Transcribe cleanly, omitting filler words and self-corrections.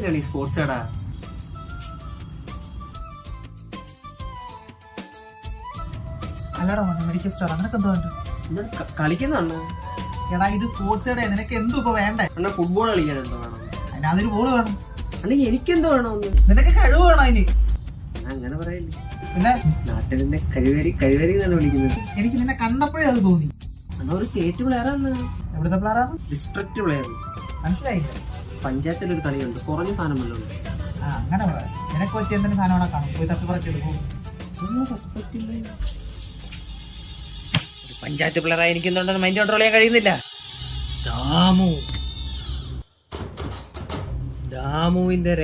എന്തിനാണ് ഈ സ്പോർട്സ് കട? അല്ലടാ മെഡിക്കൽ സ്റ്റോർ നിനക്ക് എന്തോ കളിക്കുന്നുണ്ട്. എടാ ഇത് സ്പോർട്സ് കട, നിനക്ക് എന്തോ ഇപ്പൊ വേണ്ടേ? അണ്ണാ ഫുട്ബോൾ കളിക്കാൻ എന്തോ വേണം? അതിനകത്തൊരു ബോൾ വേണം. അണ്ണാ എനിക്കെന്തോ വേണമെന്ന്? നിനക്ക് കഴിവ് വേണം അതിന്. അങ്ങനെ പറയല്ലേ. പിന്നെ നാട്ടിൽ നിന്നെ കഴിവേരി എന്നാണ് വിളിക്കുന്നത്. എനിക്ക് നിന്നെ കണ്ടപ്പോഴേ അത് തോന്നി. അണ്ണാ ഒരു സ്റ്റേറ്റ് പ്ലെയറാണ്. എവിടുത്തെ പ്ലെയറാണ്? District player. മനസ്സിലായില്ല. പഞ്ചായത്തിലൊരു കളിയുണ്ട്, കുറഞ്ഞ സാധനം വല്ലതും ഉണ്ട്. ആ അങ്ങനെ പറയാം. നിനക്ക് പറ്റിയ എന്തെങ്കിലും സാധനം അവിടെ കാണും, പോയി തപ്പി പറിച്ചെടുക്കും. പഞ്ചായത്ത് പ്ലെയറായി എനിക്കെന്തുണ്ടെന്ന് മൈൻഡ് കൺട്രോൾ ചെയ്യാൻ കഴിയുന്നില്ല. ദാമുവിന്റെ